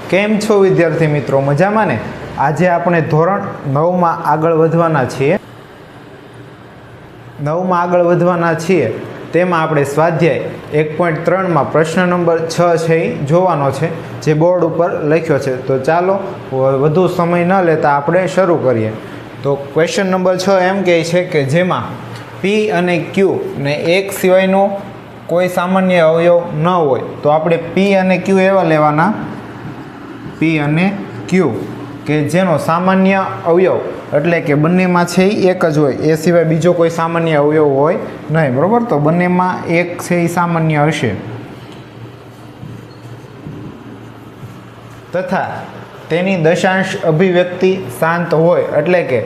કેમ છો વિદ્યાર્થી મિત્રો? મજામાં ને? આજે આપણે ધોરણ 9માં આગળ વધવાના છીએ. તેમાં આપણે સ્વાધ્યાય 1.3માં પ્રશ્ન નંબર 6 છે એ જોવાનો છે, જે બોર્ડ ઉપર લખ્યો છે. તો ચાલો વધુ સમય ન લેતા આપણે શરૂ કરીએ. તો ક્વેશ્ચન નંબર 6 એમ કહે છે કે જેમાં P અને Q ને એક સિવાયનો કોઈ સામાન્ય અવયવ ન હોય, તો આપણે P અને Q એવા લેવાના, P અને Q કે જેનો સામાન્ય અવયવ એટલે કે બંનેમાં છે એ એક જ હોય, એ સિવાય બીજો કોઈ સામાન્ય અવયવ હોય નહીં, બરાબર? તો બંનેમાં એક છે એ સામાન્ય હશે, તથા તેની દશાંશ અભિવ્યક્તિ શાંત હોય, એટલે કે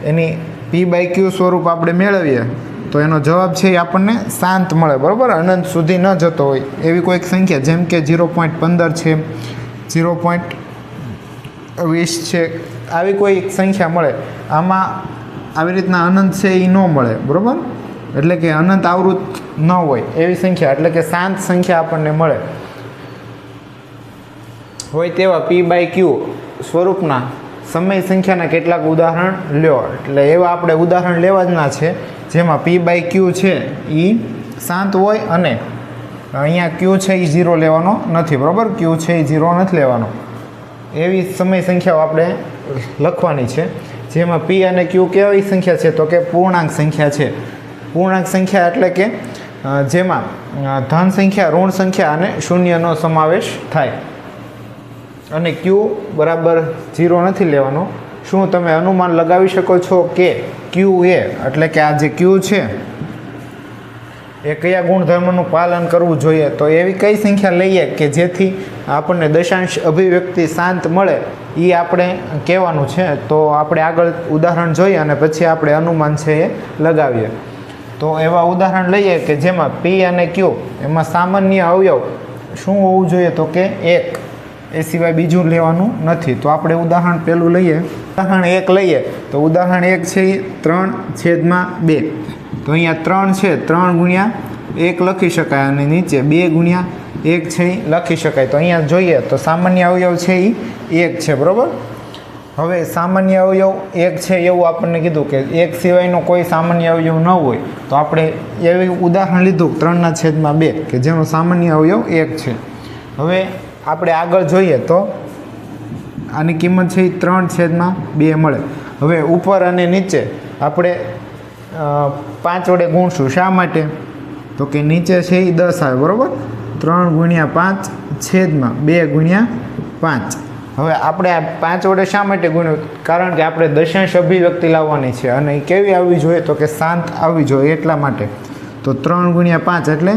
એની P/Q સ્વરૂપ આપણે મેળવીએ તો એનો જવાબ છે એ આપણને શાંત મળે, બરાબર? અનંત સુધી ન જતો હોય એવી કોઈક સંખ્યા, જેમ કે 0.15 છે, 0.20 છે, આવી કોઈ સંખ્યા મળે. આમાં આવી રીતના અનંત છે એ ન મળે, બરાબર? એટલે કે અનંત આવૃત ન હોય એવી સંખ્યા, એટલે કે શાંત સંખ્યા આપણને મળે હોય તેવા P/Q સ્વરૂપના સમય સંખ્યાના કેટલાક ઉદાહરણ લ્યો. એટલે એવા આપણે ઉદાહરણ લેવા જ ના છે જેમાં P/Q છે એ શાંત હોય અને અહીંયા Q છે એ 0 લેવાનો નથી, બરાબર? Q છે એ 0 નથી લેવાનો. એવી સમય સંખ્યાઓ આપણે લખવાની છે, જેમાં P અને Q કેવી સંખ્યા છે? તો કે પૂર્ણાંક સંખ્યા છે. પૂર્ણાંક સંખ્યા એટલે કે જેમાં ધન સંખ્યા, ઋણ સંખ્યા અને શૂન્યનો સમાવેશ થાય. અને Q બરાબર 0 નથી લેવાનો. શું તમે અનુમાન લગાવી શકો છો કે Q એટલે કે આ જે Q છે એ કયા ગુણધર્મનું પાલન કરવું જોઈએ? તો એવી કઈ સંખ્યા લઈએ કે જેથી આપણને દશાંશ અભિવ્યક્તિ શાંત મળે, એ આપણે કહેવાનું છે. તો આપણે આગળ ઉદાહરણ જોઈએ અને પછી આપણે અનુમાન છે એ લગાવીએ. તો એવા ઉદાહરણ લઈએ કે જેમાં P અને Q એમાં સામાન્ય અવયવ શું હોવું જોઈએ? તો કે 1, એ સિવાય બીજું લેવાનું નથી. તો આપણે ઉદાહરણ પહેલું લઈએ, ઉદાહરણ 1 લઈએ. તો ઉદાહરણ 1 છે એ 3/2. તો અહીંયા 3 છે, 3 ગુણ્યા 1 લખી શકાય અને નીચે 2 ગુણ્યા 1 છે એ લખી શકાય. તો અહીંયા જોઈએ તો સામાન્ય અવયવ છે એ 1 છે, બરાબર? હવે સામાન્ય અવયવ 1 છે એવું આપણને કીધું કે 1 સિવાયનો કોઈ સામાન્ય અવયવ ન હોય, તો આપણે એવી ઉદાહરણ લીધું 3/2 કે જેનો સામાન્ય અવયવ 1 છે. હવે આપણે આગળ જોઈએ તો આની કિંમત છે એ 3/2 મળે. હવે ઉપર અને નીચે આપણે 5 વડે ગુણશું. શા માટે? તો કે નીચે છે એ 10 આવે, બરાબર? 3 ગુણ્યા 5 છેદમાં 2 ગુણ્યા 5. હવે આપણે આ 5 વડે શા માટે ગુણ્યું? કારણ કે આપણે દશાંશ અભિવ્યક્તિ લાવવાની છે અને એ કેવી આવવી જોઈએ? તો કે શાંત આવવી જોઈએ, એટલા માટે. તો 3 ગુણ્યા 5 એટલે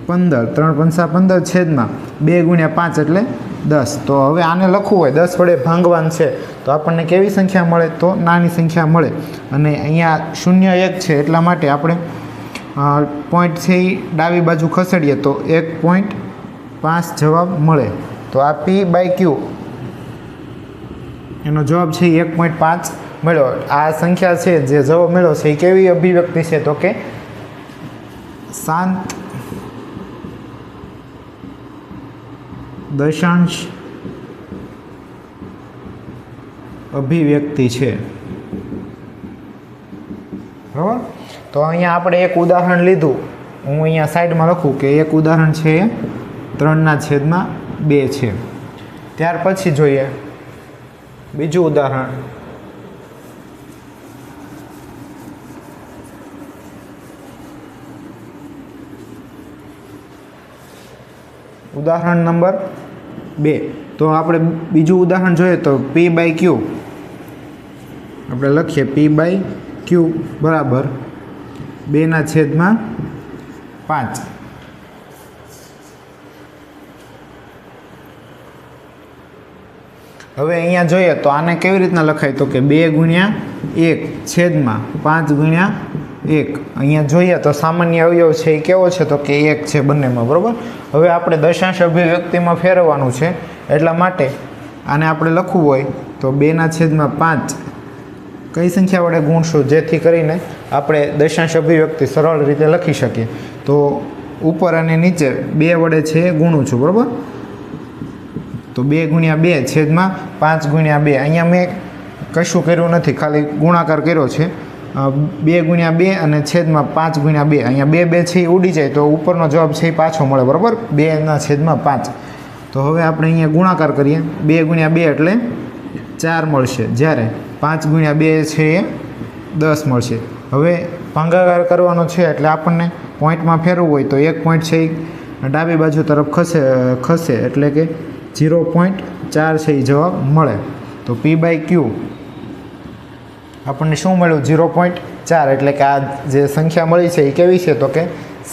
15, 3 પંચા 15 છેદમાં 2 ગુણ્યા 5 એટલે 10. તો હવે આને લખવું હોય, 10 વડે ભાંગવાનું છે, તો આપણને કેવી સંખ્યા મળે? તો નાની સંખ્યા મળે. અને અહીંયા 0, 1 છે, એટલા માટે આપણે પોઈન્ટ છે એ ડાબી બાજુ ખસેડીએ તો 1.5 જવાબ મળે. તો આ P/Q એનો જવાબ છે એ 1.5 મળ્યો. આ સંખ્યા છે જે જવાબ મળ્યો છે એ કેવી અભિવ્યક્તિ છે? તો કે શાંત દશાંશ અભિવ્યક્તિ છે, બરાબર? તો અહીંયા આપણે એક ઉદાહરણ લીધું. હું અહીંયા સાઈડમાં લખું કે એક ઉદાહરણ છે એ 3/2 છે. ત્યાર પછી જોઈએ બીજું ઉદાહરણ. ઉદાહરણ નંબર 2. તો આપણે બીજું ઉદાહરણ જોઈએ તો P/Q આપણે લખીએ, P/Q બરાબર 2/5. હવે અહીંયા જોઈએ તો આને કેવી રીતના લખાય? તો કે 2 ગુણ્યા 1 છેદમાં 5 ગુણ્યા 1. અહીંયા જોઈએ તો સામાન્ય અવયવ છે એ કેવો છે? તો કે 1 છે બંનેમાં, બરાબર? હવે આપણે દશાંશ અભિવ્યક્તિમાં ફેરવવાનું છે, એટલા માટે આને આપણે લખવું હોય તો 2/5 કઈ સંખ્યા વડે ગુણશું જેથી કરીને આપણે દશાંશ અભિવ્યક્તિ સરળ રીતે લખી શકીએ? તો ઉપર અને નીચે 2 વડે છે ગુણું છું, બરાબર? તો તો 2 ગુણ્યા 2 છેદમાં 5 ગુણ્યા 2. અહીંયા મેં કશું કર્યું નથી, ખાલી ગુણાકાર કર્યો છે. 2 ગુણ્યા 2 અને છેદમાં 5 ગુણ્યા 2. અહીંયા 2 2 છે એ ઉડી જાય તો ઉપરનો જવાબ છે એ પાછો મળે, બરાબર. 2 છેદમાં 5. તો હવે આપણે અહીંયા ગુણાકાર કરીએ. 2 ગુણ્યા 2 એટલે 4 મળશે, જ્યારે 5 ગુણ્યા 2 છે એ 10 મળશે. હવે ભાગાકાર કરવાનો છે એટલે આપણને પોઈન્ટમાં ફેરવવું હોય તો એક પોઈન્ટ છે એ ડાબી બાજુ તરફ ખસે એટલે કે 0.4 છે એ જવાબ મળે. તો P/Q આપણને શું મળ્યું? 0.4. એટલે કે આ જે સંખ્યા મળી છે એ કેવી છે? તો કે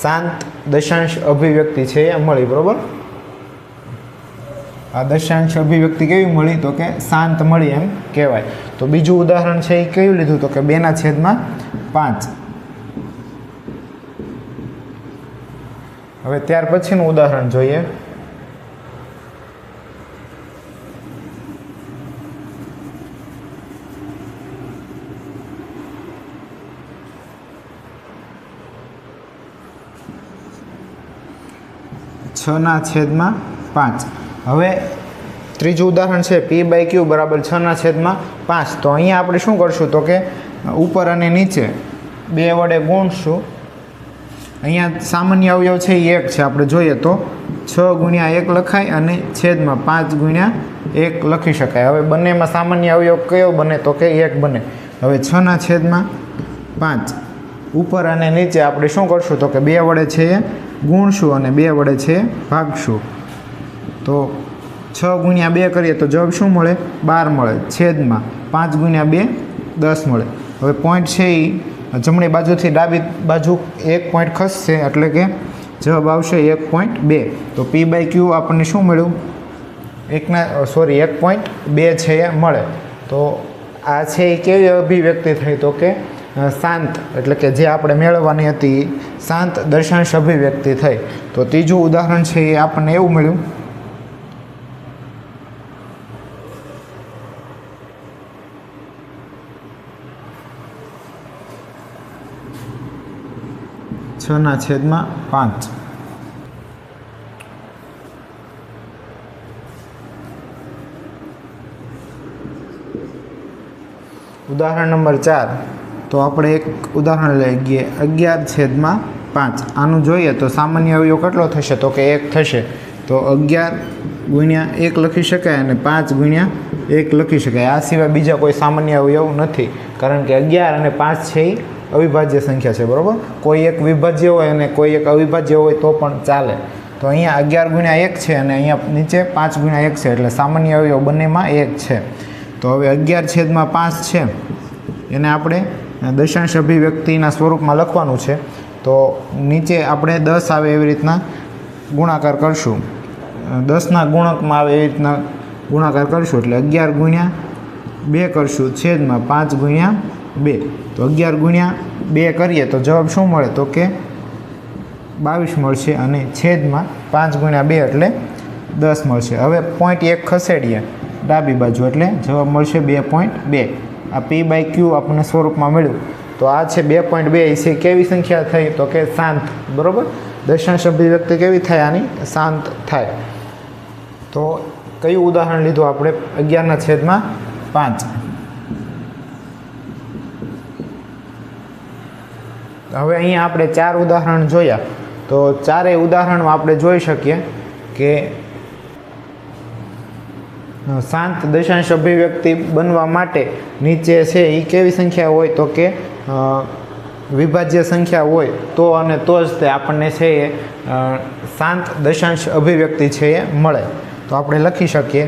શાંત દશાંશ અભિવ્યક્તિ છે એ મળી, બરાબર. આ દશાંશ અભિવ્યક્તિ કેવી મળી? તો કે શાંત મળી એમ કહેવાય. તો બીજું ઉદાહરણ છે એ કયું લીધું? તો કે 2/5. હવે ત્યાર પછીનું ઉદાહરણ જોઈએ. છના છેદમાં 5. હવે ત્રીજું ઉદાહરણ છે P/Q બરાબર 6/5. તો અહીંયા આપણે શું કરશું? તો કે ઉપર અને નીચે 2 વડે ગુણશું. અહીંયા સામાન્ય અવયવ છે એ 1 છે. આપણે જોઈએ તો 6 ગુણ્યા 1 લખાય અને છેદમાં 5 ગુણ્યા 1 લખી શકાય. હવે બંનેમાં સામાન્ય અવયવ કયો બને? તો કે 1 બને. હવે 6/5 ઉપર અને નીચે આપણે શું કરશું? તો કે 2 વડે છે એ ગુણશું અને 2 વડે છે ભાગશું. તો 6 ગુણ્યા 2 કરીએ તો જવાબ શું મળે? 12 મળે. છેદમાં 5 ગુણ્યા 2 10 મળે. હવે પોઈન્ટ છે એ જમણી બાજુથી ડાબી બાજુ 1 પોઈન્ટ ખસશે એટલે કે જવાબ આવશે 1.2. તો P/Q આપણને શું મળ્યું? 1.2 છે એ મળે. તો આ છે એ કેવી અભિવ્યક્તિ થઈ? તો કે શાંત, એટલે કે જે આપણે મેળવવાની હતી શાંત દશાંશ અભિવ્યક્તિ થઈ. તો ત્રીજું ઉદાહરણ છે એ આપણને એવું મળ્યું. છના છેદમાં 5. ઉદાહરણ નંબર 4. તો આપણે એક ઉદાહરણ લઈ ગઈએ 11/5. આનું જોઈએ તો સામાન્ય અવયવ કેટલો થશે? તો કે 1 થશે. તો 11 ગુણ્યા 1 લખી શકાય અને 5 ગુણ્યા 1 લખી શકાય. આ સિવાય બીજા કોઈ સામાન્ય અવયવ નથી, કારણ કે 11 અને 5 છે એ અવિભાજ્ય સંખ્યા છે, બરાબર. કોઈ એક વિભાજ્ય હોય અને કોઈ એક અવિભાજ્ય હોય તો પણ ચાલે. તો અહીંયા 11 ગુણ્યા 1 છે અને અહીંયા નીચે 5 ગુણ્યા 1 છે, એટલે સામાન્ય અવયવ બંનેમાં 1 છે. તો હવે 11/5 છે એને આપણે દશાંશ અભિવ્યક્તિના સ્વરૂપમાં લખવાનું છે. તો નીચે આપણે 10 આવે એવી રીતના ગુણાકાર કરશું. 10ના ગુણકમાં આવે એવી રીતના ગુણાકાર કરશું. એટલે 11 ગુણ્યા 2 કરશું છેદમાં 5 ગુણ્યા 2. તો 11 ગુણ્યા 2 કરીએ તો જવાબ શું મળે? તો કે 22 મળશે અને છેદમાં 5 ગુણ્યા 2 એટલે 10 મળશે. હવે પોઈન્ટ 1 ખસેડીએ ડાબી બાજુ એટલે જવાબ મળશે 2.2. આ P/Q આપણને સ્વરૂપમાં મળ્યું. તો આ છે 2.2 છે કેવી સંખ્યા થઈ? તો કે શાંત, બરાબર. દશાંશ અભિવ્યક્તિ કેવી થાય? આની શાંત થાય. તો કયું ઉદાહરણ લીધું આપણે? 11/5. હવે અહીંયા આપણે 4 ઉદાહરણ જોયા. તો ચારેય ઉદાહરણમાં આપણે જોઈ શકીએ કે શાંત દશાંશ અભિવ્યક્તિ બનવા માટે નીચે છે એ કેવી સંખ્યા હોય? તો કે વિભાજ્ય સંખ્યા હોય તો અને તો જ તે આપણને છે એ શાંત દશાંશ અભિવ્યક્તિ છે એ મળે. તો આપણે લખી શકીએ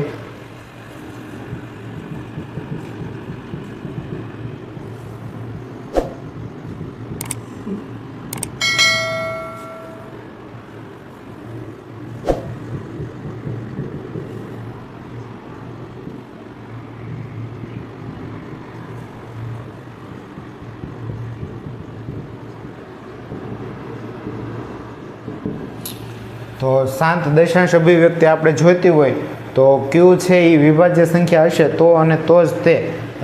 તો શાંત દશાંશ અભિવ્યક્તિ આપણે જોઈતી હોય તો Q છે એ વિભાજ્ય સંખ્યા હશે તો અને તો જ તે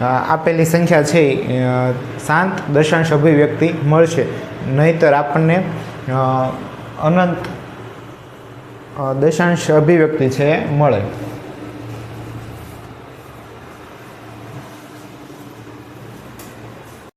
આપેલી સંખ્યા છે એ શાંત દશાંશ અભિવ્યક્તિ મળશે. નહીંતર આપણને અનંત દશાંશ અભિવ્યક્તિ છે મળે.